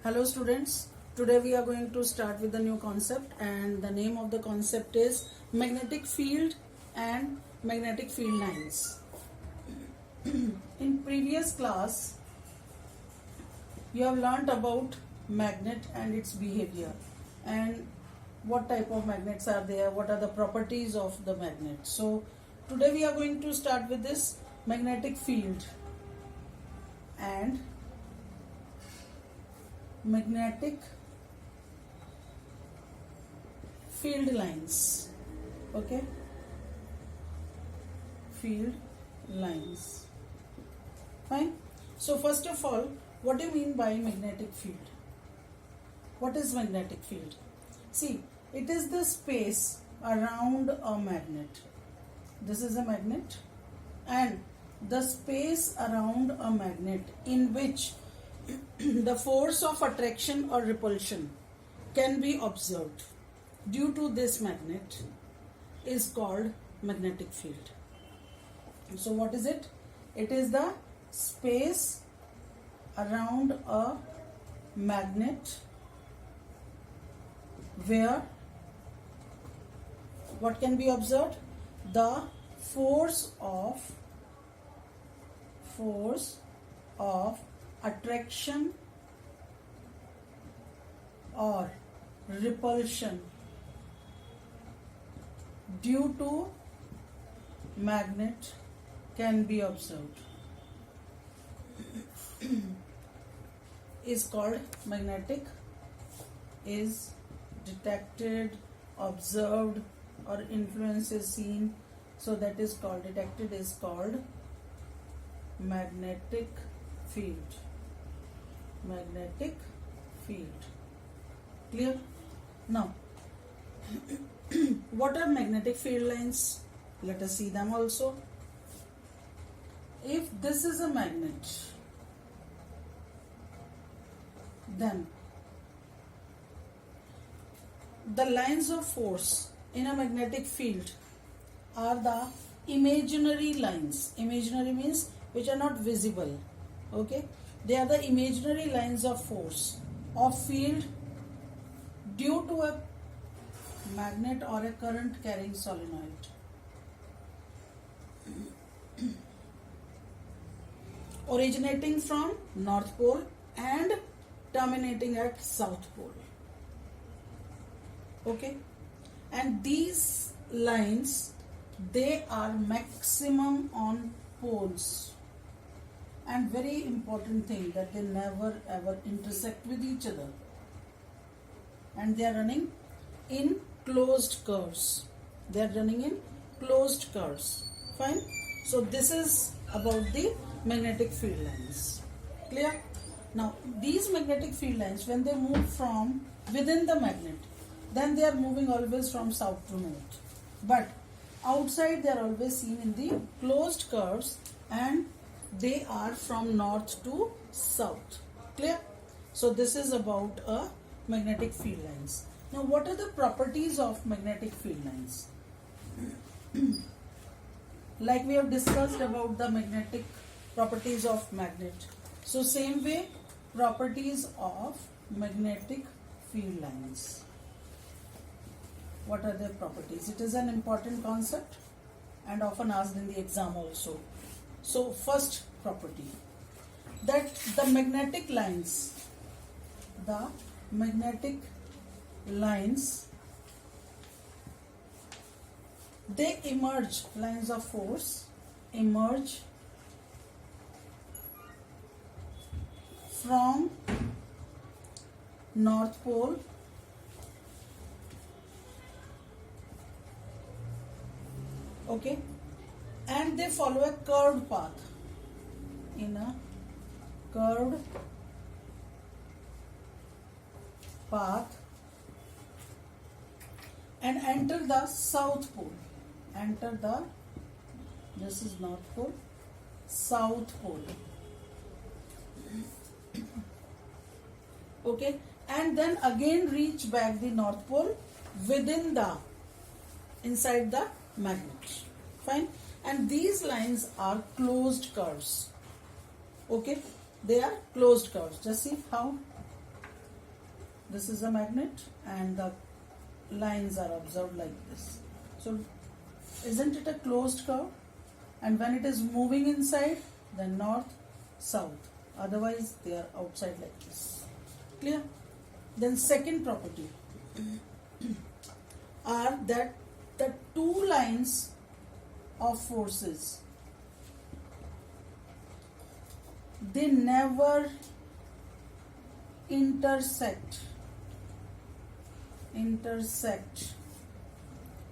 Hello students, today we are going to start with the new concept and the name of the concept is magnetic field and magnetic field lines. In previous class, you have learnt about magnet and its behavior and what type of magnets are there, what are the properties of the magnet. So today we are going to start with this magnetic field and magnetic field lines. Okay, field lines. Fine. So first of all, what do you mean by magnetic field? What is magnetic field? See, it is the space around a magnet. This is a magnet, and the space around a magnet in which the force of attraction or repulsion can be observed due to this magnet is called magnetic field. So what is it? It is the space around a magnet where what can be observed? The force of attraction or repulsion due to magnet can be observed is called magnetic, is detected, observed, or influence is seen, so that is called detected, is called magnetic field. Magnetic field. Clear? Now what are magnetic field lines? Let us see them also. If this is a magnet, then the lines of force in a magnetic field are the imaginary lines. Imaginary means which are not visible. Okay, they are the imaginary lines of force of field due to a magnet or a current carrying solenoid. Originating from North Pole and terminating at South Pole. Okay, and these lines, they are maximum on poles, and very important thing that they never ever intersect with each other, and they are running in closed curves. They are running in closed curves. Fine. So this is about the magnetic field lines. Clear? Now these magnetic field lines, when they move from within the magnet, then they are moving always from south to north, but outside they are always seen in the closed curves and they are from north to south. Clear? So this is about a magnetic field lines. Now what are the properties of magnetic field lines? Like we have discussed about the magnetic properties of magnet, so same way properties of magnetic field lines. What are their properties? It is an important concept and often asked in the exam also. So first property, that the magnetic lines they emerge, lines of force emerge from North Pole okay, and they follow a curved path, in a curved path, and enter the South Pole. This is North Pole, South Pole. Okay, and then again reach back the North Pole within the inside the magnet. Fine. And these lines are closed curves. Okay, they are closed curves. Just see how This is a magnet and the lines are observed like this. So isn't it a closed curve? And when it is moving inside, then north, south. Otherwise they are outside like this. Clear? Then second property are that the two lines of forces, they never intersect,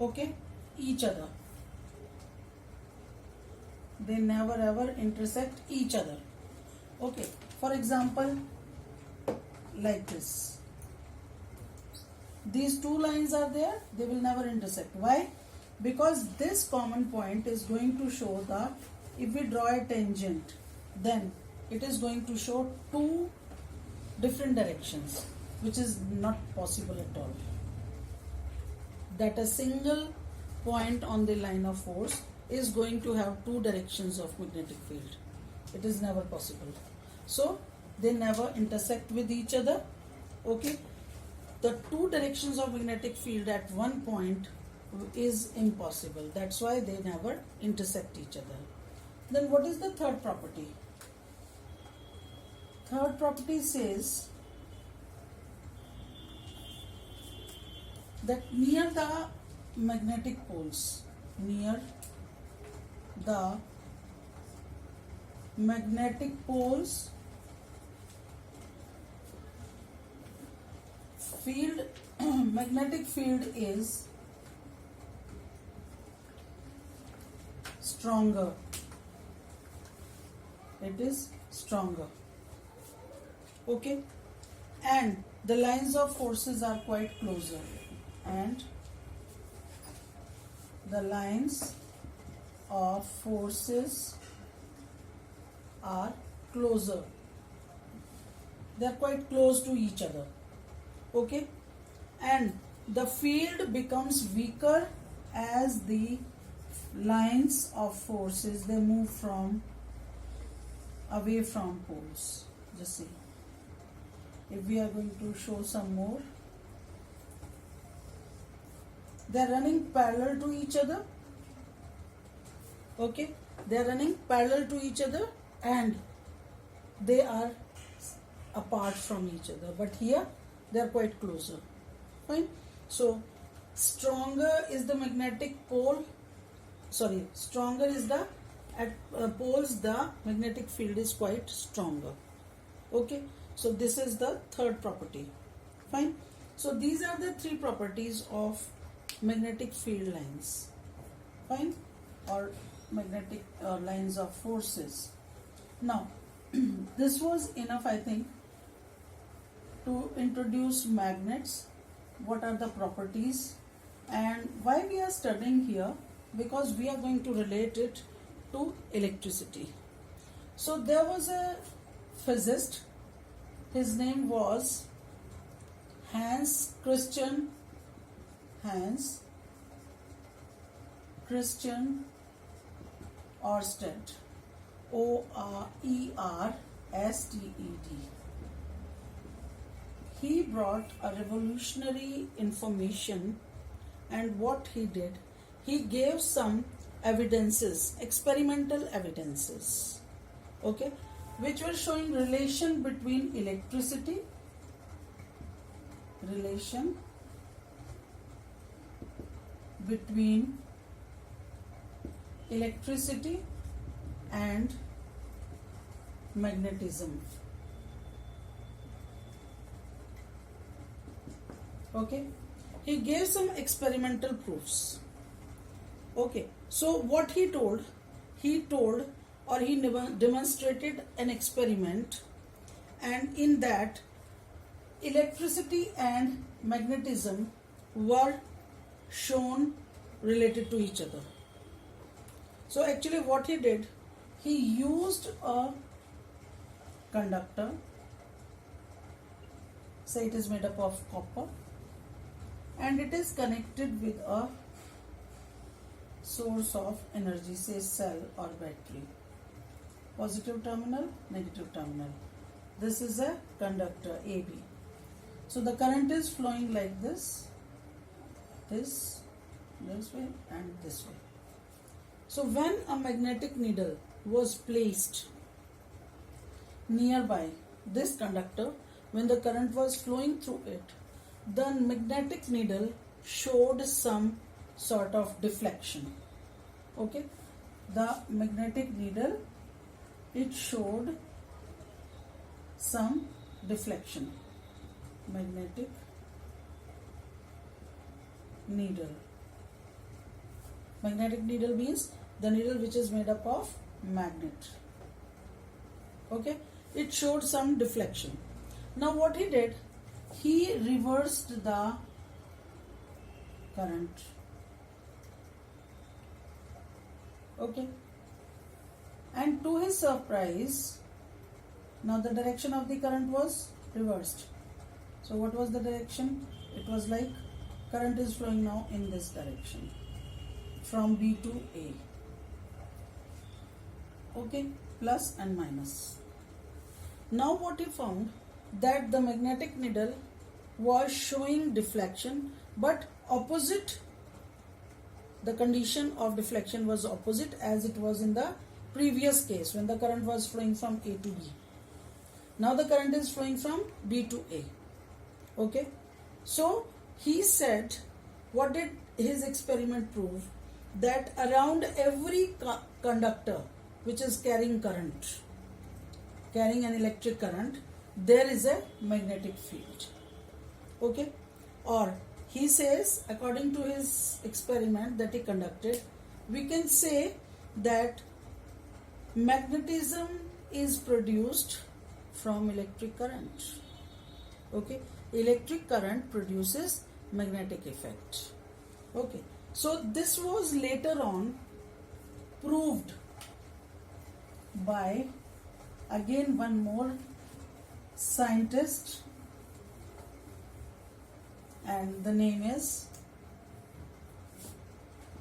okay, each other. They never ever intersect each other. Okay, for example, like this, these two lines are there, they will never intersect. Why? Because this common point is going to show the, if we draw a tangent, then it is going to show two different directions, which is not possible at all. That a single point on the line of force is going to have two directions of magnetic field. It is never possible. So they never intersect with each other. Okay, the two directions of magnetic field at one point is impossible. That's why they never intersect each other. Then what is the third property? Third property says that near the magnetic poles, near the magnetic poles, field magnetic field is stronger. It is stronger. Okay, and the lines of forces are quite closer, and the lines of forces are closer. They are quite close to each other. Okay, and the field becomes weaker as the lines of forces, they move from away from poles. Just see, if we are going to show some more, they are running parallel to each other. Okay, they are running parallel to each other and they are apart from each other, but here they are quite closer. Fine. So stronger is the magnetic pole, stronger is the at poles, the magnetic field is quite stronger. Okay, so this is the third property. Fine. So these are the three properties of magnetic field lines. Fine, or magnetic lines of forces. Now this was enough, I think, to introduce magnets, what are the properties and why we are studying here, because we are going to relate it to electricity. So there was a physicist, his name was Hans Christian Oersted, Oersted. He brought a revolutionary information, and what he did, he gave some evidences, experimental evidences, okay, which were showing relation between electricity and magnetism. Okay, he gave some experimental proofs. Okay, so what he told or he demonstrated an experiment, and in that electricity and magnetism were shown related to each other. So actually what he did, he used a conductor, say it is made up of copper, and it is connected with a source of energy, say cell or battery, positive terminal, negative terminal. This is a conductor AB. So the current is flowing like this way and this way. So when a magnetic needle was placed nearby this conductor, when the current was flowing through it, the magnetic needle showed some sort of deflection. Okay, the magnetic needle, it showed some deflection. Magnetic needle. Magnetic needle means the needle which is made up of magnet. Okay, it showed some deflection. Now what he did, he reversed the current. Okay, and to his surprise, now the direction of the current was reversed. So what was the direction? It was like current is flowing now in this direction from B to A. Okay, plus and minus. Now what he found, that the magnetic needle was showing deflection, but opposite. The condition of deflection was opposite as it was in the previous case when the current was flowing from A to B. Now the current is flowing from B to A. Okay, so he said, what did his experiment prove? That around every conductor which is carrying current, carrying an electric current, there is a magnetic field. Okay, or he says, according to his experiment that he conducted, we can say that magnetism is produced from electric current. Okay, electric current produces magnetic effect. Okay, so this was later on proved by again one more scientist, and the name is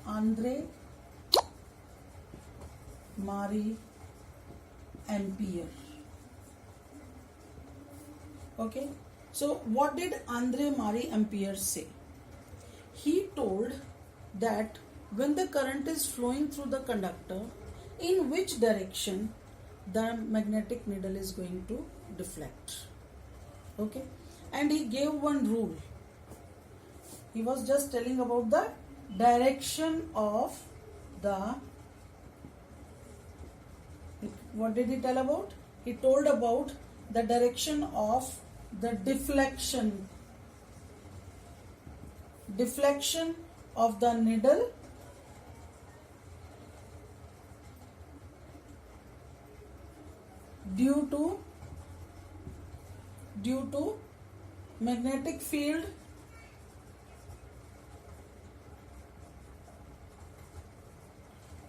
Andre Marie Ampere. Okay, so what did Andre Marie Ampere say? He told that when the current is flowing through the conductor, in which direction the magnetic needle is going to deflect. Okay, and he gave one rule. He was just telling about the direction of the, what did he tell about? He told about the direction of the deflection of the needle due to magnetic field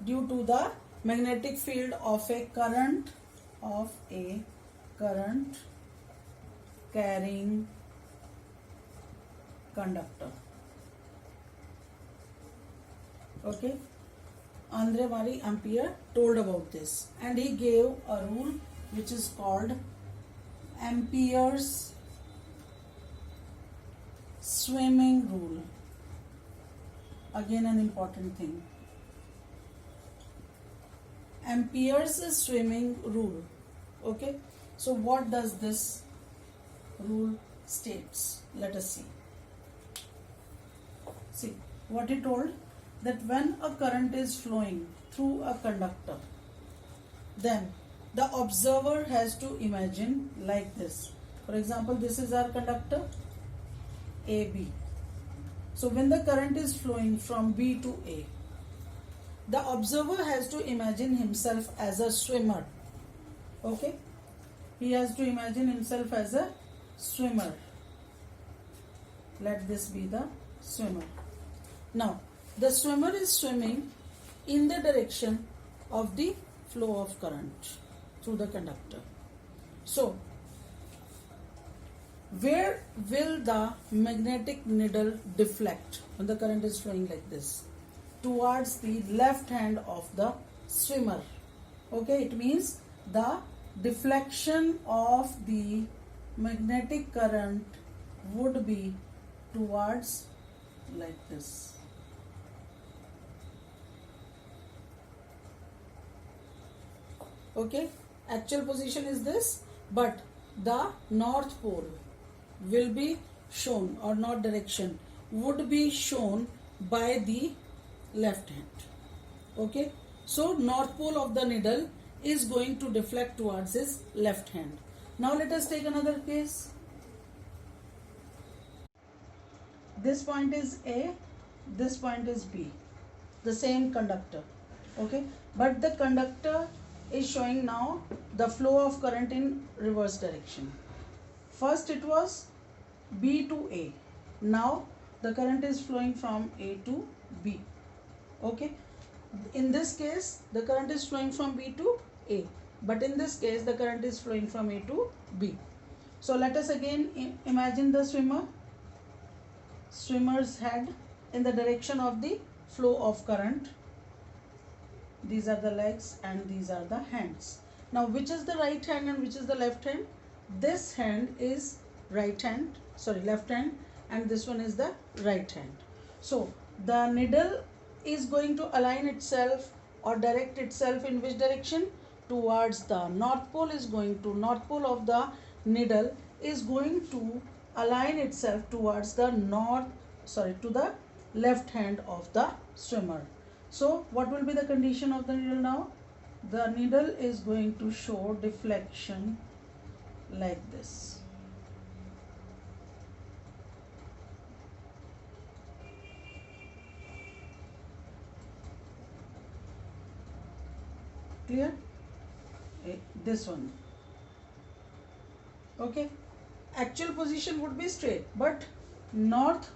due to the magnetic field of a current carrying conductor. Okay, Andre Marie Ampere told about this, and he gave a rule which is called Ampere's swimming rule. Again, an important thing. Ampere's swimming rule. Okay, so what does this rule states? Let us see. See what he told, that when a current is flowing through a conductor, then the observer has to imagine like this. For example, this is our conductor AB. So when the current is flowing from B to A, the observer has to imagine himself as a swimmer. Okay, he has to imagine himself as a swimmer. Let this be the swimmer. Now the swimmer is swimming in the direction of the flow of current through the conductor. So where will the magnetic needle deflect when the current is flowing like this? Towards the left hand of the swimmer. Okay, it means the deflection of the magnetic current would be towards like this. Okay, actual position is this, but the north pole will be shown, or north direction would be shown by the left hand. Okay, so north pole of the needle is going to deflect towards his left hand. Now let us take another case. This point is A, this point is B, the same conductor. Okay, but the conductor is showing now the flow of current in reverse direction. First it was B to A. Now the current is flowing from A to B. Okay, in this case the current is flowing from B to A, but in this case the current is flowing from A to B. So let us again imagine the swimmer's head in the direction of the flow of current. These are the legs and these are the hands. Now which is the right hand and which is the left hand? This hand is left hand, and this one is the right hand. So the needle is going to align itself or direct itself in which direction? Towards the north pole. North pole of the needle is going to align itself towards the to the left hand of the swimmer. So what will be the condition of the needle now? The needle is going to show deflection like this. Clear? This one. Okay. Actual position would be straight, but north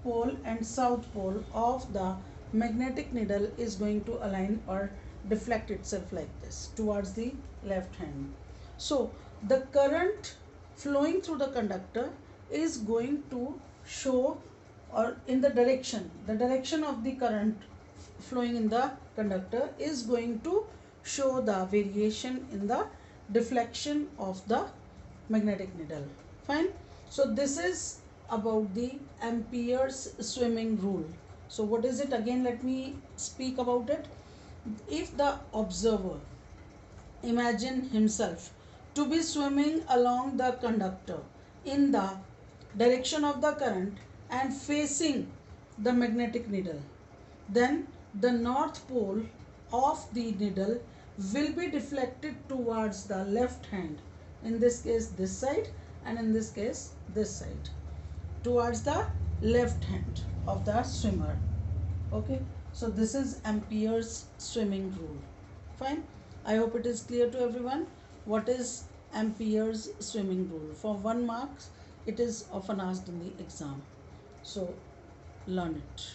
pole and south pole of the magnetic needle is going to align or deflect itself like this towards the left hand. So the current flowing through the conductor is going to show, or in the direction of the current flowing in the conductor is going to show the variation in the deflection of the magnetic needle. Fine. So this is about the Ampere's swimming rule. So what is it? Again, let me speak about it. If the observer imagine himself to be swimming along the conductor in the direction of the current and facing the magnetic needle, then the north pole of the needle will be deflected towards the left hand, in this case this side, and in this case this side, towards the left hand of the swimmer. Okay, so this is Ampere's swimming rule. Fine. I hope it is clear to everyone. What is Ampere's swimming rule? For 1 mark, it is often asked in the exam. So learn it.